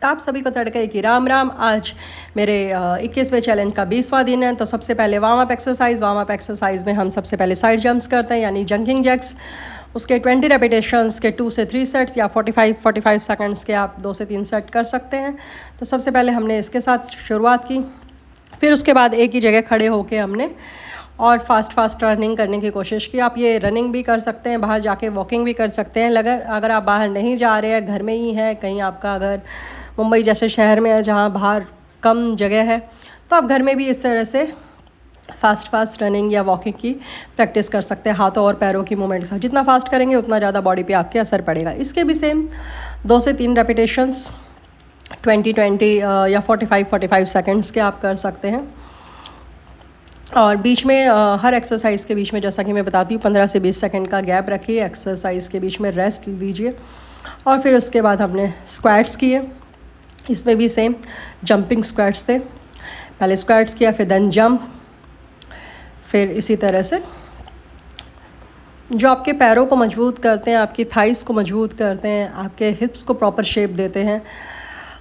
आप सभी को तड़के की राम राम। आज मेरे 21वें चैलेंज का 20वां दिन है। तो सबसे पहले वार्म अप एक्सरसाइज में हम सबसे पहले साइड जंप्स करते हैं यानी जंकिंग जैक्स। उसके 20 रेपिटेशंस के 2 से 3 सेट्स या 45 सेकंड्स के आप 2 से 3 सेट कर सकते हैं। तो सबसे पहले हमने इसके साथ शुरुआत की, फिर उसके बाद एक ही जगह खड़े होकर हमने और फास्ट रनिंग करने की कोशिश की। आप ये रनिंग भी कर सकते हैं, बाहर जाके वॉकिंग भी कर सकते हैं। अगर आप बाहर नहीं जा रहे हैं, घर में ही है, कहीं आपका अगर मुंबई जैसे शहर में है जहाँ बाहर कम जगह है, तो आप घर में भी इस तरह से फास्ट रनिंग या वॉकिंग की प्रैक्टिस कर सकते हैं। हाथों और पैरों की मूवमेंट के साथ जितना फास्ट करेंगे उतना ज़्यादा बॉडी पे आपके असर पड़ेगा। इसके भी सेम 2 से 3 रेपिटेशंस 20 या 45 सेकंड्स के आप कर सकते हैं। और बीच में हर एक्सरसाइज के बीच में, जैसा कि मैं बताती हूँ, 15 से 20 सेकंड का गैप रखिए। एक्सरसाइज के बीच में रेस्ट लीजिए। और फिर उसके बाद हमने स्क्वाट्स किए। इसमें भी सेम जंपिंग स्क्वाट्स थे। पहले स्क्वाट्स किया, फिर देन जंप, फिर इसी तरह से जो आपके पैरों को मजबूत करते हैं, आपकी थाइस को मजबूत करते हैं, आपके हिप्स को प्रॉपर शेप देते हैं।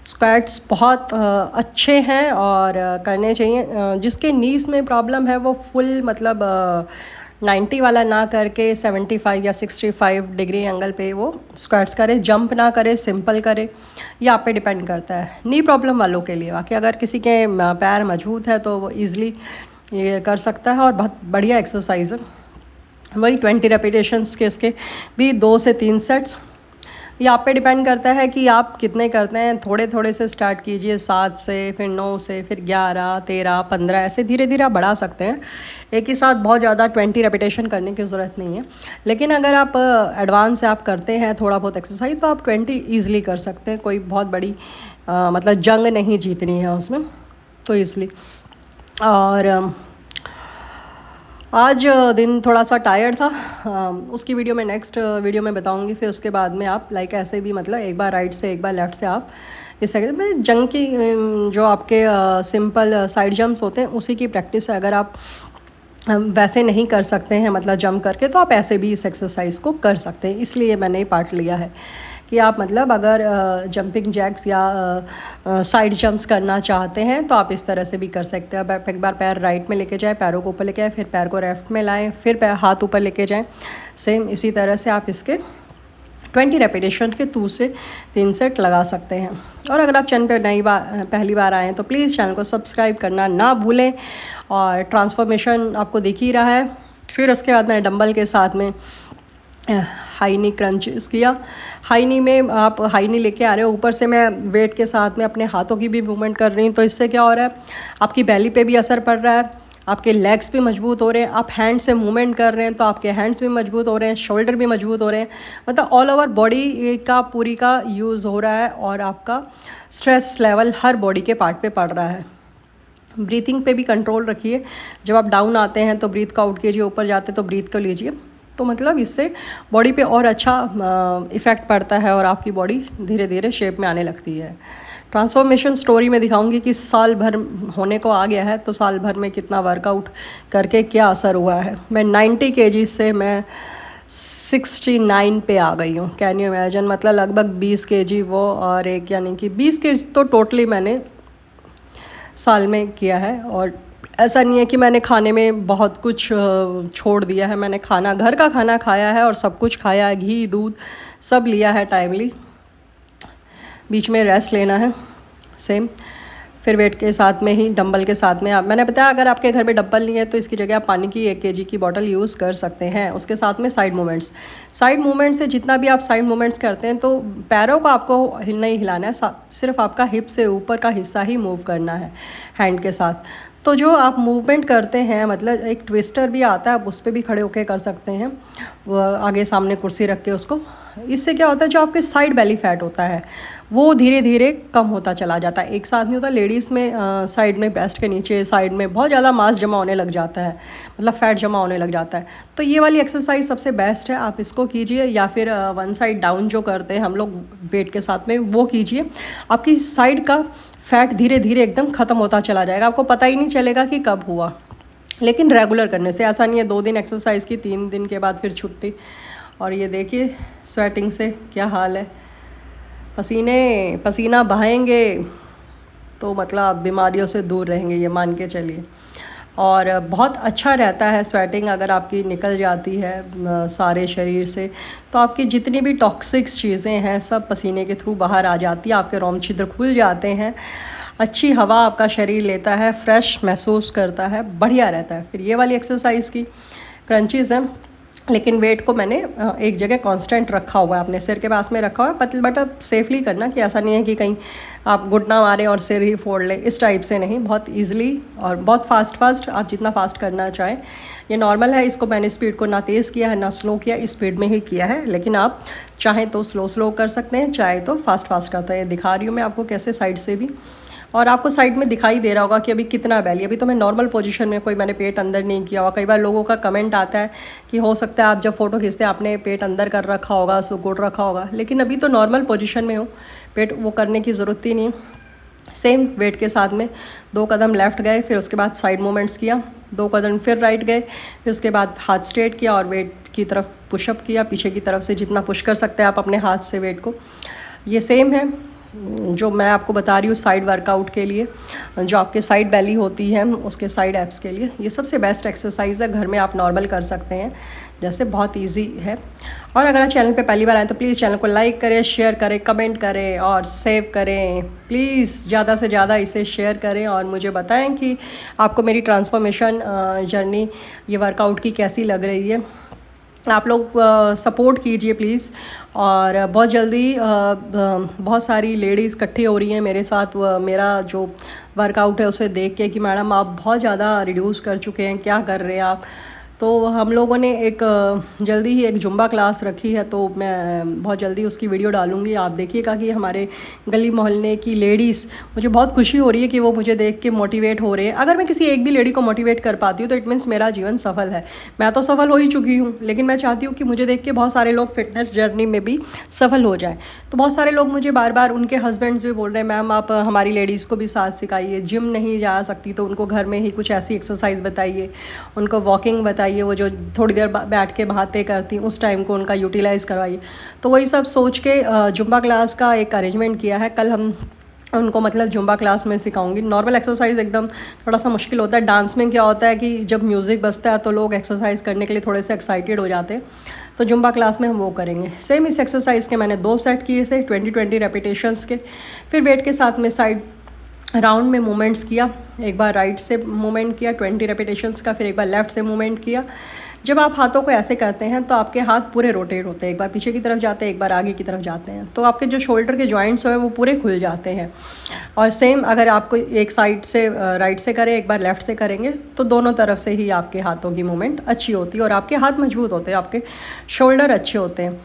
स्क्वाट्स बहुत अच्छे हैं और करने चाहिए। जिसके नीज में प्रॉब्लम है वो फुल 90 वाला ना करके 75 या 65 डिग्री एंगल पे वो स्क्वाट्स करे। जंप ना करे, सिंपल करे। ये आप पे डिपेंड करता है। नी प्रॉब्लम वालों के लिए, बाकी अगर किसी के पैर मजबूत है तो वो ईज़िली ये कर सकता है और बहुत बढ़िया एक्सरसाइज है। वही 20 रेपिटेशंस के इसके भी 2 से 3 सेट्स। ये आप पे डिपेंड करता है कि आप कितने करते हैं। थोड़े से स्टार्ट कीजिए, 7 से, फिर 9 से, फिर 11, 13, 15, ऐसे धीरे धीरे आप बढ़ा सकते हैं। एक ही साथ बहुत ज़्यादा 20 रेपिटेशन करने की ज़रूरत नहीं है। लेकिन अगर आप एडवांस से आप करते हैं थोड़ा बहुत एक्सरसाइज, तो आप 20 ईज़िली कर सकते हैं। कोई बहुत बड़ी जंग नहीं जीतनी है उसमें, तो इसलिए। और आज दिन थोड़ा सा टायर्ड था। उसकी वीडियो मैं नेक्स्ट वीडियो में बताऊंगी। फिर उसके बाद में आप ऐसे भी एक बार राइट से एक बार लेफ़्ट से आप इस तरह में जंग की जो आपके सिंपल साइड जंप्स होते हैं उसी की प्रैक्टिस है। अगर आप वैसे नहीं कर सकते हैं जंप करके, तो आप ऐसे भी इस एक्सरसाइज को कर सकते हैं। इसलिए मैंने ये पार्ट लिया है कि आप अगर जंपिंग जैक्स या साइड जंप्स करना चाहते हैं तो आप इस तरह से भी कर सकते हैं। आप एक बार पैर राइट में लेके जाएं, पैरों को ऊपर लेके आए, फिर पैर को लेफ्ट में लाएं, फिर हाथ ऊपर लेके जाएं। सेम इसी तरह से आप इसके 20 रेपिटेशन के 2 से 3 सेट लगा सकते हैं। और अगर आप चैनल पर पहली बार आएँ तो प्लीज़ चैनल को सब्सक्राइब करना ना भूलें। और ट्रांसफॉर्मेशन आपको दिख ही रहा है। फिर उसके बाद मैंने डंबल के साथ में हाई नी क्रंचेस किया। हाई नी में आप हाई नी लेके आ रहे हो, ऊपर से मैं वेट के साथ में अपने हाथों की भी मूवमेंट कर रही हूँ। तो इससे क्या हो रहा है, आपकी बैली पे भी असर पड़ रहा है, आपके लेग्स भी मजबूत हो रहे हैं। आप हैंड से मूवमेंट कर रहे हैं तो आपके हैंड्स भी मजबूत हो रहे हैं, शोल्डर भी मजबूत हो रहे हैं। ऑल ओवर बॉडी का पूरी का यूज़ हो रहा है और आपका स्ट्रेस लेवल हर बॉडी के पार्ट पे पड़ रहा है। ब्रीथिंग पे भी कंट्रोल रखिए। जब आप डाउन आते हैं तो ब्रीथ का आउट कीजिए, ऊपर जाते तो ब्रीथ कर लीजिए। तो इससे बॉडी पे और अच्छा इफ़ेक्ट पड़ता है और आपकी बॉडी धीरे धीरे शेप में आने लगती है। ट्रांसफॉर्मेशन स्टोरी में दिखाऊंगी कि साल भर होने को आ गया है, तो साल भर में कितना वर्कआउट करके क्या असर हुआ है। मैं 90 kg से मैं 69 पे आ गई हूँ। कैन यू इमेजिन, लगभग 20 kg वो और एक, यानी कि 20 kg तो टोटली मैंने साल में किया है। और ऐसा नहीं है कि मैंने खाने में बहुत कुछ छोड़ दिया है। मैंने घर का खाना खाया है और सब कुछ खाया है, घी दूध सब लिया है टाइमली। बीच में रेस्ट लेना है। सेम फिर वेट के साथ में ही डंबल के साथ में मैंने बताया, अगर आपके घर में डंबल नहीं है तो इसकी जगह आप पानी की 1 kg की बोतल यूज़ कर सकते हैं। उसके साथ में साइड मूवमेंट्स से जितना भी आप साइड मूवमेंट्स करते हैं तो पैरों को आपको नहीं हिलाना है, सिर्फ आपका हिप से ऊपर का हिस्सा ही मूव करना है हैंड के साथ। तो जो आप मूवमेंट करते हैं, एक ट्विस्टर भी आता है, आप उस पर भी खड़े होकर कर सकते हैं, वो आगे सामने कुर्सी रख के उसको। इससे क्या होता है, जो आपके साइड बेली फैट होता है वो धीरे धीरे कम होता चला जाता है। एक साथ नहीं होता। लेडीज़ में साइड में, ब्रेस्ट के नीचे साइड में बहुत ज़्यादा मांस जमा होने लग जाता है, फैट जमा होने लग जाता है। तो ये वाली एक्सरसाइज सबसे बेस्ट है, आप इसको कीजिए। या फिर वन साइड डाउन जो करते हैं हम लोग वेट के साथ में, वो कीजिए। आपकी साइड का फैट धीरे धीरे एकदम ख़त्म होता चला जाएगा, आपको पता ही नहीं चलेगा कि कब हुआ। लेकिन रेगुलर करने से ऐसा नहीं है 2 दिन एक्सरसाइज की, 3 दिन के बाद फिर छुट्टी। और ये देखिए स्वेटिंग से क्या हाल है। पसीना बहाएंगे तो मतलब आप बीमारियों से दूर रहेंगे, ये मान के चलिए। और बहुत अच्छा रहता है स्वेटिंग अगर आपकी निकल जाती है सारे शरीर से, तो आपकी जितनी भी टॉक्सिक्स चीज़ें हैं सब पसीने के थ्रू बाहर आ जाती है, आपके रोम छिद्र खुल जाते हैं, अच्छी हवा आपका शरीर लेता है, फ्रेश महसूस करता है, बढ़िया रहता है। फिर ये वाली एक्सरसाइज की क्रंचीज़ हैं, लेकिन वेट को मैंने एक जगह कांस्टेंट रखा हुआ है, अपने सिर के पास में रखा हुआ है, बट अब सेफली करना कि ऐसा नहीं है कि कहीं आप घुटना मारें और सिर ही फोड़ लें, इस टाइप से नहीं, बहुत इजीली और बहुत फास्ट आप जितना फास्ट करना चाहें। ये नॉर्मल है, इसको मैंने स्पीड को ना तेज़ किया है ना स्लो किया, स्पीड में ही किया है, लेकिन आप चाहें तो स्लो कर सकते हैं, चाहे तो फास्ट करते हैं। दिखा रही हूँ मैं आपको कैसे साइड से भी, और आपको साइड में दिखाई दे रहा होगा कि अभी कितना बैली। अभी तो मैं नॉर्मल पोजीशन में, कोई मैंने पेट अंदर नहीं किया हुआ। कई बार लोगों का कमेंट आता है कि हो सकता है आप जब फ़ोटो खींचते हैं आपने पेट अंदर कर रखा होगा, सुकुड़ रखा होगा, लेकिन अभी तो नॉर्मल पोजीशन में हो, पेट वो करने की ज़रूरत ही नहीं। सेम वेट के साथ में 2 कदम लेफ़्ट गए, फिर उसके बाद साइड मूवमेंट्स किया, 2 कदम फिर राइट गए, फिर उसके बाद हाथ स्ट्रेट किया और वेट की तरफ पुशअप किया, पीछे की तरफ से जितना पुश कर सकते हैं आप अपने हाथ से वेट को। ये सेम है जो मैं आपको बता रही हूँ साइड वर्कआउट के लिए, जो आपके साइड बेली होती है उसके साइड एब्स के लिए। ये सबसे बेस्ट एक्सरसाइज है, घर में आप नॉर्मल कर सकते हैं, जैसे बहुत इजी है। और अगर आप चैनल पे पहली बार आए तो प्लीज़ चैनल को लाइक करें, शेयर करें, कमेंट करें और सेव करें। प्लीज़ ज़्यादा से ज़्यादा इसे शेयर करें और मुझे बताएं कि आपको मेरी ट्रांसफॉर्मेशन जर्नी ये वर्कआउट की कैसी लग रही है। आप लोग सपोर्ट कीजिए प्लीज़। और बहुत जल्दी बहुत सारी लेडीज़ इकट्ठी हो रही हैं मेरे साथ, मेरा जो वर्कआउट है उसे देख के कि मैडम आप बहुत ज़्यादा रिड्यूस कर चुके हैं, क्या कर रहे हैं आप। तो हम लोगों ने एक जल्दी ही एक जुम्बा क्लास रखी है, तो मैं बहुत जल्दी उसकी वीडियो डालूंगी, आप देखिएगा कि हमारे गली मोहल्ले की लेडीज़, मुझे बहुत खुशी हो रही है कि वो मुझे देख के मोटिवेट हो रहे हैं। अगर मैं किसी एक भी लेडी को मोटिवेट कर पाती हूँ तो इट मीन्स मेरा जीवन सफल है। मैं तो सफल हो ही चुकी हूँ, लेकिन मैं चाहती हूँ कि मुझे देख के बहुत सारे लोग फिटनेस जर्नी में भी सफल हो जाएँ। तो बहुत सारे लोग मुझे बार बार, उनके हस्बैंड्स भी बोल रहे हैं मैम आप हमारी लेडीज़ को भी साथ सिखाइए, जिम नहीं जा सकती तो उनको घर में ही कुछ ऐसी एक्सरसाइज बताइए, उनको वॉकिंग बताइए, वो जो थोड़ी देर बैठ के बातें करती उस टाइम को उनका यूटिलाइज़ करवाइए। तो वही सब सोच के जुम्बा क्लास का एक अरेंजमेंट किया है। कल हम उनको मतलब जुम्बा क्लास में सिखाऊंगी। नॉर्मल एक्सरसाइज एकदम थोड़ा सा मुश्किल होता है, डांस में क्या होता है कि जब म्यूज़िक बजता है तो लोग एक्सरसाइज करने के लिए थोड़े से एक्साइटेड हो जाते हैं, तो जुम्बा क्लास में हम वो करेंगे। सेम इस एक्सरसाइज के मैंने 2 सेट किए थे 20-20 रेपिटेशंस के। फिर वेट के साथ में साइड राउंड में मूवमेंट्स किया, एक बार राइट से मूवमेंट किया 20 रेपिटेशंस का, फिर एक बार लेफ़्ट से मूवमेंट किया। जब आप हाथों को ऐसे करते हैं तो आपके हाथ पूरे रोटेट होते हैं, एक बार पीछे की तरफ जाते हैं, एक बार आगे की तरफ जाते हैं, तो आपके जो शोल्डर के जॉइंट्स हैं वो पूरे खुल जाते हैं। और सेम अगर आपको एक साइड से राइट से करें, एक बार लेफ़्ट से करेंगे, तो दोनों तरफ से ही आपके हाथों की मूवमेंट अच्छी होती है और आपके हाथ मजबूत होते हैं, आपके शोल्डर अच्छे होते हैं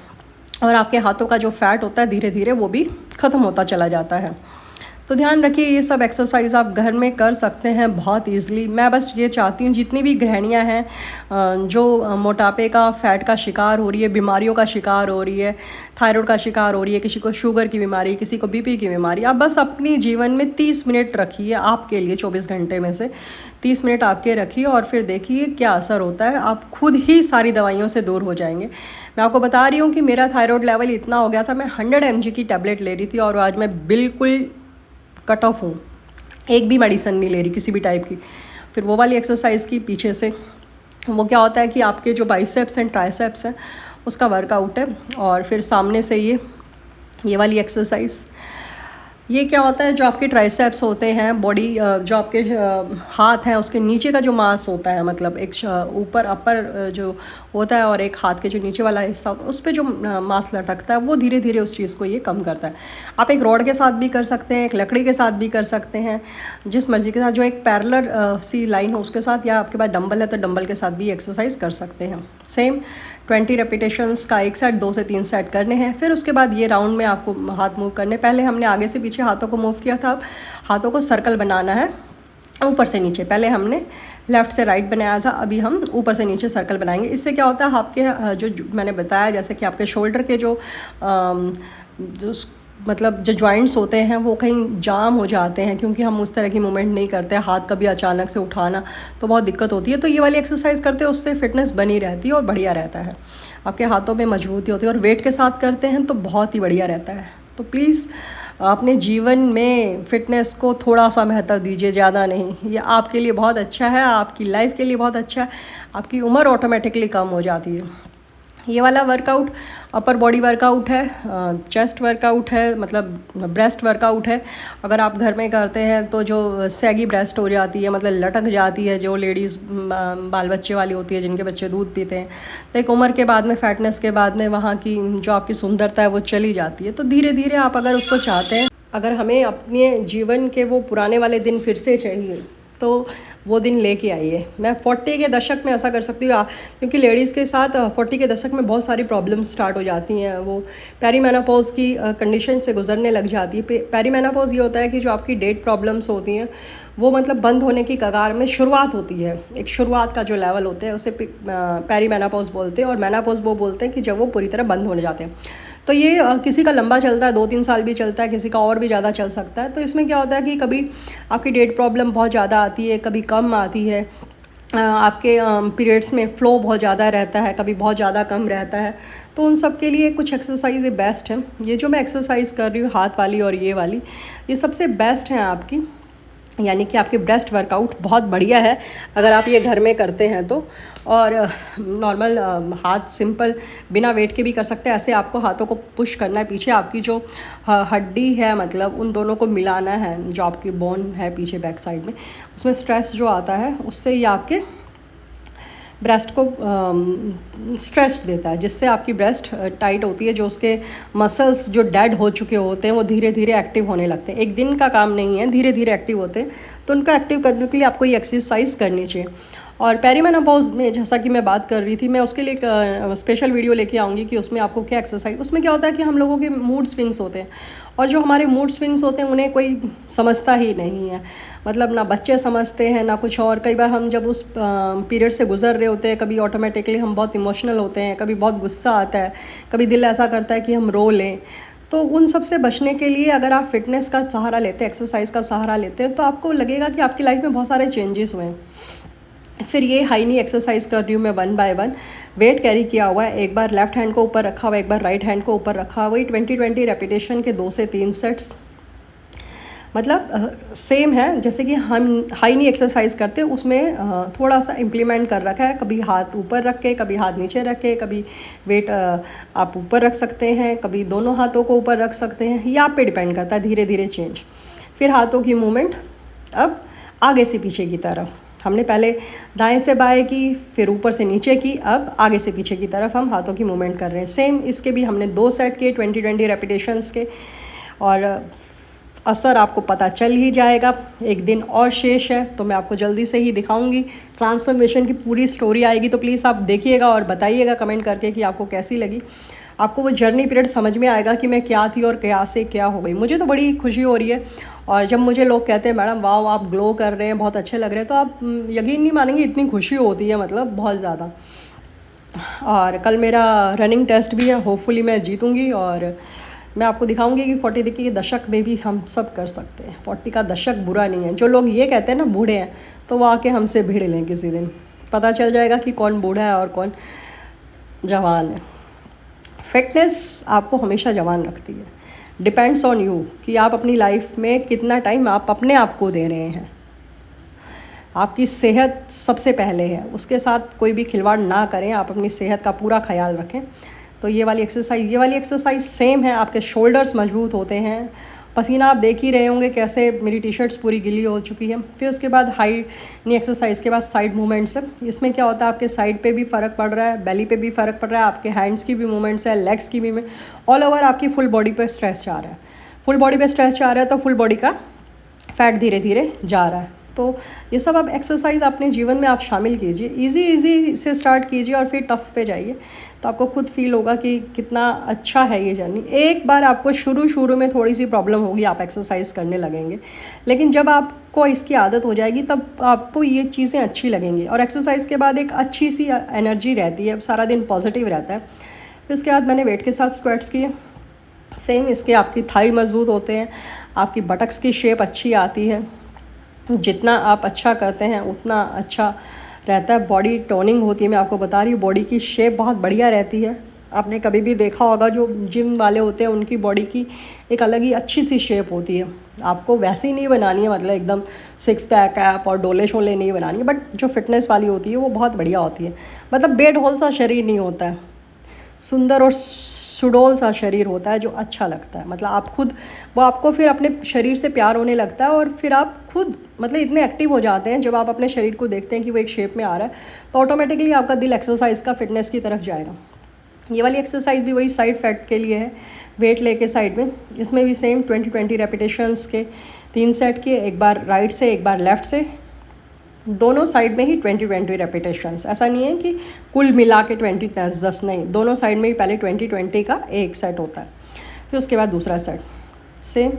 और आपके हाथों का जो फैट होता है धीरे धीरे वो भी ख़त्म होता चला जाता है। तो ध्यान रखिए ये सब एक्सरसाइज आप घर में कर सकते हैं बहुत ईजिली। मैं बस ये चाहती हूँ जितनी भी गृहिणियाँ हैं जो मोटापे का, फैट का शिकार हो रही है, बीमारियों का शिकार हो रही है, थायराइड का शिकार हो रही है, किसी को शुगर की बीमारी, किसी को बीपी की बीमारी, आप बस अपनी जीवन में 30 मिनट रखिए आपके लिए, 24 घंटे में से 30 मिनट आपके रखिए और फिर देखिए क्या असर होता है। आप खुद ही सारी दवाइयों से दूर हो जाएंगे। मैं आपको बता रही हूँ कि मेरा थायराइड लेवल इतना हो गया था, मैं 100 mg की टैबलेट ले रही थी और आज मैं बिल्कुल कट ऑफ हूँ, एक भी मेडिसिन नहीं ले रही किसी भी टाइप की। फिर वो वाली एक्सरसाइज की पीछे से, वो क्या होता है कि आपके जो बाइसेप्स एंड ट्राइसेप्स हैं उसका वर्कआउट है। और फिर सामने से ये वाली एक्सरसाइज, ये क्या होता है जो आपके ट्राइसेप्स होते हैं, बॉडी जो आपके हाथ हैं उसके नीचे का जो मांस होता है, मतलब एक ऊपर अपर जो होता है और एक हाथ के जो नीचे वाला हिस्सा होता है उस पर जो मांस लटकता है वो धीरे धीरे उस चीज़ को ये कम करता है। आप एक रॉड के साथ भी कर सकते हैं, एक लकड़ी के साथ भी कर सकते हैं, जिस मर्जी के साथ, जो एक पैरेलल सी लाइन हो उसके साथ, या आपके पास डंबल है तो डंबल के साथ भी एक्सरसाइज कर सकते हैं। सेम 20 रेपिटेशंस का एक सेट, 2 से 3 सेट करने हैं। फिर उसके बाद ये राउंड में आपको हाथ मूव करने, पहले हमने आगे से पीछे हाथों को मूव किया था, अब हाथों को सर्कल बनाना है ऊपर से नीचे। पहले हमने लेफ़्ट से राइट बनाया था, अभी हम ऊपर से नीचे सर्कल बनाएंगे। इससे क्या होता है आपके जो मैंने बताया जैसे कि आपके शोल्डर के जो मतलब जो जॉइंट्स होते हैं वो कहीं जाम हो जाते हैं, क्योंकि हम उस तरह की मूवमेंट नहीं करते, हाथ कभी अचानक से उठाना तो बहुत दिक्कत होती है। तो ये वाली एक्सरसाइज करते हैं उससे फिटनेस बनी रहती है और बढ़िया रहता है, आपके हाथों में मजबूती होती है। और वेट के साथ करते हैं तो बहुत ही बढ़िया रहता है। तो प्लीज़ अपने जीवन में फ़िटनेस को थोड़ा सा महत्व दीजिए, ज़्यादा नहीं। ये आपके लिए बहुत अच्छा है, आपकी लाइफ के लिए बहुत अच्छा है, आपकी उम्र ऑटोमेटिकली कम हो जाती है। ये वाला वर्कआउट अपर बॉडी वर्कआउट है, चेस्ट वर्कआउट है, मतलब ब्रेस्ट वर्कआउट है। अगर आप घर में करते हैं तो जो सैगी ब्रेस्ट हो जाती है, मतलब लटक जाती है, जो लेडीज़ बाल बच्चे वाली होती है, जिनके बच्चे दूध पीते हैं, तो एक उम्र के बाद में, फैटनेस के बाद में, वहाँ की जो आपकी सुंदरता है वो चली जाती है। तो धीरे धीरे आप अगर उसको चाहते हैं, अगर हमें अपने जीवन के वो पुराने वाले दिन फिर से चाहिए, तो वो दिन लेके आइए। मैं 40 के दशक में ऐसा कर सकती हूँ, क्योंकि लेडीज़ के साथ 40 के दशक में बहुत सारी प्रॉब्लम्स स्टार्ट हो जाती हैं। वो पेरीमेनोपॉज की कंडीशन से गुजरने लग जाती है। पेरीमेनोपॉज ये होता है कि जो आपकी डेट प्रॉब्लम्स होती हैं वो मतलब बंद होने की कगार में शुरुआत होती है। एक शुरुआत का जो लेवल होता है उसे पेरीमेनोपॉज बोलते हैं, और मेनोपॉज वो बोलते हैं कि जब वो पूरी तरह बंद होने जाते हैं। तो ये किसी का लंबा चलता है, 2-3 साल भी चलता है, किसी का और भी ज़्यादा चल सकता है। तो इसमें क्या होता है कि कभी आपकी डेट प्रॉब्लम बहुत ज़्यादा आती है, कभी कम आती है, आपके पीरियड्स में फ़्लो बहुत ज़्यादा रहता है, कभी बहुत ज़्यादा कम रहता है। तो उन सब के लिए कुछ एक्सरसाइज बेस्ट है। ये जो मैं एक्सरसाइज कर रही हूँ, हाथ वाली और ये वाली, ये सबसे बेस्ट हैं आपकी, यानी कि आपके ब्रेस्ट वर्कआउट बहुत बढ़िया है अगर आप ये घर में करते हैं तो। और नॉर्मल हाथ सिंपल बिना वेट के भी कर सकते हैं। ऐसे आपको हाथों को पुश करना है पीछे, आपकी जो हड्डी है, मतलब उन दोनों को मिलाना है, जो आपकी बोन है पीछे बैक साइड में, उसमें स्ट्रेस जो आता है उससे ये आपके ब्रेस्ट को स्ट्रेच देता है, जिससे आपकी ब्रेस्ट टाइट होती है। जो उसके मसल्स जो डेड हो चुके होते हैं वो धीरे धीरे एक्टिव होने लगते हैं। एक दिन का काम नहीं है, धीरे धीरे एक्टिव होते हैं। तो उनको एक्टिव करने के लिए आपको ये एक्सरसाइज करनी चाहिए। और पेरीमेनोपॉज में जैसा कि मैं बात कर रही थी, मैं उसके लिए एक स्पेशल वीडियो लेके आऊँगी कि उसमें आपको क्या एक्सरसाइज। उसमें क्या होता है कि हम लोगों के मूड स्विंग्स होते हैं, और जो हमारे मूड स्विंग्स होते हैं उन्हें कोई समझता ही नहीं है। मतलब ना बच्चे समझते हैं ना कुछ और। कई बार हम जब उस पीरियड से गुजर रहे होते हैं, कभी ऑटोमेटिकली हम बहुत इमोशनल होते हैं, कभी बहुत गुस्सा आता है, कभी दिल ऐसा करता है कि हम रो लें। तो उन सब से बचने के लिए अगर आप फिटनेस का सहारा लेते हैं, एक्सरसाइज का सहारा लेते हैं, तो आपको लगेगा कि आपकी लाइफ में बहुत सारे चेंजेस हुए हैं। फिर ये हाई नी एक्सरसाइज कर रही हूँ मैं 1 बाय 1। वेट कैरी किया हुआ है, एक बार लेफ्ट हैंड को ऊपर रखा हुआ है, एक बार राइट हैंड को ऊपर रखा हुआ है। 20-20 रेपिटेशन के 2 से 3 सेट्स, मतलब सेम है जैसे कि हम हाई नी एक्सरसाइज करते हैं, उसमें थोड़ा सा इम्प्लीमेंट कर रखा है। कभी हाथ ऊपर रख के, कभी हाथ नीचे रख के, कभी वेट आप ऊपर रख सकते हैं, कभी दोनों हाथों को ऊपर रख सकते हैं। ये आप पे डिपेंड करता है, धीरे धीरे चेंज। फिर हाथों की मूवमेंट अब आगे से पीछे की तरफ। हमने पहले दाएं से बाएं की, फिर ऊपर से नीचे की, अब आगे से पीछे की तरफ हम हाथों की मूवमेंट कर रहे हैं। सेम इसके भी हमने 2 सेट किए 20-20 रेपिटेशंस के, और असर आपको पता चल ही जाएगा। एक दिन और शेष है, तो मैं आपको जल्दी से ही दिखाऊंगी। ट्रांसफॉर्मेशन की पूरी स्टोरी आएगी, तो प्लीज़ आप देखिएगा और बताइएगा कमेंट करके कि आपको कैसी लगी। आपको वो जर्नी पीरियड समझ में आएगा कि मैं क्या थी और क्या से क्या हो गई। मुझे तो बड़ी खुशी हो रही है, और जब मुझे लोग कहते हैं मैडम वाह आप ग्लो कर रहे हैं, बहुत अच्छे लग रहे हैं, तो आप यकीन नहीं मानेंगे इतनी खुशी होती है, मतलब बहुत ज़्यादा। और कल मेरा रनिंग टेस्ट भी है, होपफुली मैं जीतूँगी, और मैं आपको दिखाऊंगी कि 40 के दशक में भी हम सब कर सकते हैं। 40 का दशक बुरा नहीं है। जो लोग ये कहते हैं ना बूढ़े हैं, तो वो आके हमसे भिड़ लें किसी दिन, पता चल जाएगा कि कौन बूढ़ा है और कौन जवान है। फिटनेस आपको हमेशा जवान रखती है। डिपेंड्स ऑन यू कि आप अपनी लाइफ में कितना टाइम आप अपने आप को दे रहे हैं। आपकी सेहत सबसे पहले है, उसके साथ कोई भी खिलवाड़ ना करें। आप अपनी सेहत का पूरा ख्याल रखें। तो ये वाली एक्सरसाइज सेम है। आपके शोल्डर्स मजबूत होते हैं। पसीना आप देख ही रहे होंगे कैसे मेरी टी शर्ट्स पूरी गीली हो चुकी है। फिर उसके बाद हाई नी एक्सरसाइज के बाद साइड मूवमेंट्स है। इसमें क्या होता है, आपके साइड पे भी फ़र्क पड़ रहा है, बेली पे भी फ़र्क पड़ रहा है, आपके हैंड्स की भी मूवमेंट्स है, लेग्स की भी, ऑल ओवर आपकी फुल बॉडी पे स्ट्रेस जा रहा है। फुल बॉडी पे स्ट्रेस जा रहा है तो फुल बॉडी का फैट धीरे धीरे जा रहा है। तो ये सब आप एक्सरसाइज अपने जीवन में आप शामिल कीजिए। इजी से स्टार्ट कीजिए और फिर टफ पे जाइए, तो आपको खुद फील होगा कि कितना अच्छा है ये जर्नी। एक बार आपको शुरू में थोड़ी सी प्रॉब्लम होगी, आप एक्सरसाइज करने लगेंगे, लेकिन जब आपको इसकी आदत हो जाएगी तब आपको ये चीज़ें अच्छी लगेंगी। और एक्सरसाइज के बाद एक अच्छी सी एनर्जी रहती है, सारा दिन पॉजिटिव रहता है। फिर उसके बाद मैंने वेट के साथ स्क्वाट्स किए। सेम इसके आपकी थाई मजबूत होते हैं, आपकी बटक्स की शेप अच्छी आती है। जितना आप अच्छा करते हैं उतना अच्छा रहता है। बॉडी टोनिंग होती है, मैं आपको बता रही हूँ, बॉडी की शेप बहुत बढ़िया रहती है। आपने कभी भी देखा होगा जो जिम वाले होते हैं उनकी बॉडी की एक अलग ही अच्छी सी शेप होती है। आपको वैसी नहीं बनानी है, मतलब एकदम सिक्स पैक ऐप और डोले शोले नहीं बनानी है, बट जो फिटनेस वाली होती है वो बहुत बढ़िया होती है। मतलब बेड होल सा शरीर नहीं होता है, सुंदर और सुडौल सा शरीर होता है जो अच्छा लगता है। मतलब आप खुद, वो आपको फिर अपने शरीर से प्यार होने लगता है और फिर आप खुद मतलब इतने एक्टिव हो जाते हैं जब आप अपने शरीर को देखते हैं कि वो एक शेप में आ रहा है, तो ऑटोमेटिकली आपका दिल एक्सरसाइज का फिटनेस की तरफ जाएगा। ये वाली एक्सरसाइज भी वही साइड फैट के लिए है, वेट लेके साइड में। इसमें भी सेम 20-20 रेपिटेशंस के 3 सेट किए, एक बार राइट से एक बार लेफ़्ट से, दोनों साइड में ही 20-20 रेपिटेशंस। ऐसा नहीं है कि कुल मिला के 20-10 नहीं, दोनों साइड में ही पहले 20-20 का एक सेट होता है, फिर उसके बाद दूसरा सेट। सेम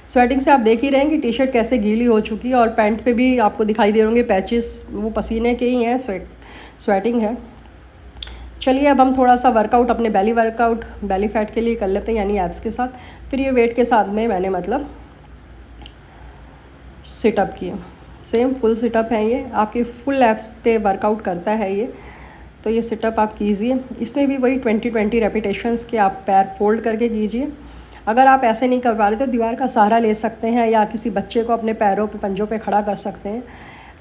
स्वेटिंग से आप देख ही रहे हैं कि टी शर्ट कैसे गीली हो चुकी है और पैंट पे भी आपको दिखाई दे होंगे पैचेस, वो पसीने के ही हैं, स्वेटिंग है। चलिए अब हम थोड़ा सा वर्कआउट अपने बेली वर्कआउट बेली फैट के लिए कर लेते हैं, यानी एब्स के साथ। फिर ये वेट के साथ में मैंने मतलब सिटअप किए, सेम फुल सिटअप है ये, आपके फुल एब्स पे वर्कआउट करता है ये। तो ये सिटअप आप कीजिए, इसमें भी वही 20-20 रेपिटेशंस के आप पैर फोल्ड करके कीजिए। अगर आप ऐसे नहीं कर पा रहे तो दीवार का सहारा ले सकते हैं या किसी बच्चे को अपने पैरों पे पंजों पे खड़ा कर सकते हैं,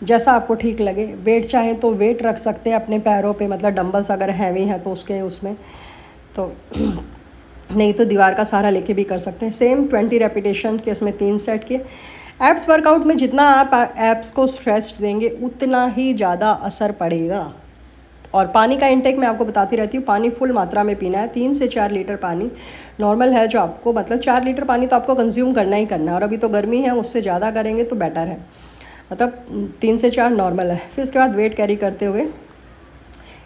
जैसा आपको ठीक लगे। वेट चाहें तो वेट रख सकते हैं अपने पैरों पे, मतलब डंबल्स अगर हैवी हैं तो उसके उसमें, तो नहीं तो दीवार का सहारा लेके भी कर सकते हैं। सेम 20 रेपिटेशन के इसमें 3 सेट के। एब्स वर्कआउट में जितना आप एब्स को स्ट्रेच देंगे उतना ही ज़्यादा असर पड़ेगा। और पानी का इंटेक मैं आपको बताती रहती हूँ, पानी फुल मात्रा में पीना है। 3 से 4 लीटर पानी नॉर्मल है जो आपको, मतलब 4 लीटर पानी तो आपको कंज्यूम करना ही करना है, और अभी तो गर्मी है, उससे ज़्यादा करेंगे तो बेटर है, मतलब 3 से 4 नॉर्मल है। फिर उसके बाद वेट कैरी करते हुए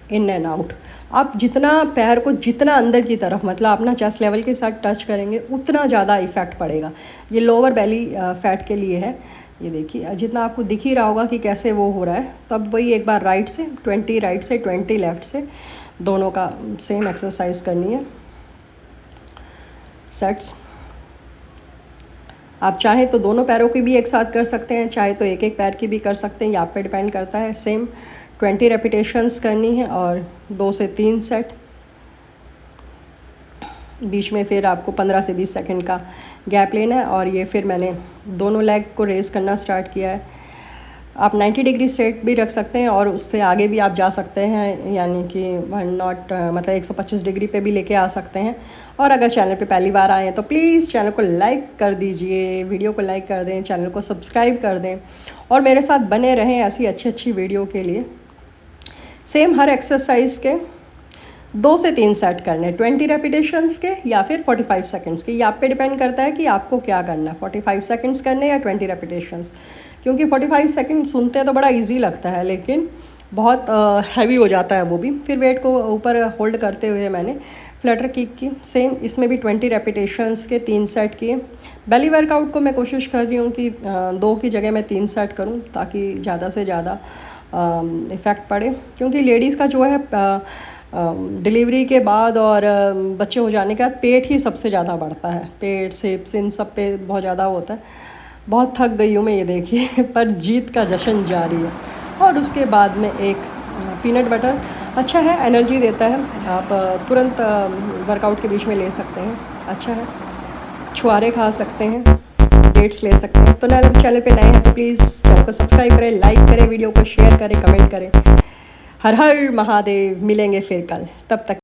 इन एंड आउट, आप जितना पैर को जितना अंदर की तरफ मतलब अपना चेस्ट लेवल के साथ टच करेंगे उतना ज़्यादा इफ़ेक्ट पड़ेगा। ये लोअर बेली फैट के लिए है। ये देखिए जितना आपको दिख ही रहा होगा कि कैसे वो हो रहा है। तो अब वही एक बार राइट से 20 राइट से 20 लेफ़्ट से, दोनों का सेम एक्सरसाइज करनी है। सेट्स आप चाहें तो दोनों पैरों की भी एक साथ कर सकते हैं, चाहे तो एक एक पैर की भी कर सकते हैं, ये आप पे डिपेंड करता है। सेम 20 रेपिटेशंस करनी है और 2 से 3 सेट। बीच में फिर आपको 15 से 20 सेकंड का गैप लेना है। और ये फिर मैंने दोनों लेग को रेज़ करना स्टार्ट किया है। आप 90 डिग्री स्ट्रेट भी रख सकते हैं और उससे आगे भी आप जा सकते हैं, यानी कि 125 डिग्री पे भी लेके आ सकते हैं। और अगर चैनल पे पहली बार आए हैं तो प्लीज़ चैनल को लाइक कर दीजिए, वीडियो को लाइक कर दें, चैनल को सब्सक्राइब कर दें और मेरे साथ बने रहें ऐसी अच्छी वीडियो के लिए। सेम हर एक्सरसाइज के 2 से 3 सेट करने, 20 रेपिटेशंस के या फिर 45 सेकंड्स के। ये आप पे डिपेंड करता है कि आपको क्या करना है, 45 सेकंड्स करने या 20 रेपिटेशंस। क्योंकि 45 सेकंड सुनते हैं तो बड़ा इजी लगता है, लेकिन बहुत हैवी हो जाता है वो भी। फिर वेट को ऊपर होल्ड करते हुए मैंने फ्लटर किक की। सेम इसमें भी 20 रेपिटेशंस के 3 सेट किए। बेली वर्कआउट को मैं कोशिश कर रही हूँ कि 2 की जगह मैं 3 सेट करूँ ताकि ज़्यादा से ज़्यादा इफ़ेक्ट पड़े। क्योंकि लेडीज़ का जो है डिलीवरी के बाद और बच्चे हो जाने के बाद पेट ही सबसे ज़्यादा बढ़ता है, पेट हिप्स इन सब पे बहुत ज़्यादा होता है। बहुत थक गई हूँ मैं, ये देखिए पर जीत का जश्न जारी है। और उसके बाद में एक पीनट बटर अच्छा है, एनर्जी देता है, आप तुरंत वर्कआउट के बीच में ले सकते हैं, अच्छा है। छुआरे खा सकते हैं, डेट्स ले सकते हैं। तो चैनल पे नए हैं तो प्लीज़ चैनल को सब्सक्राइब करें, लाइक करें, वीडियो को शेयर करें, कमेंट करें। हर हर महादेव। मिलेंगे फिर कल, तब तक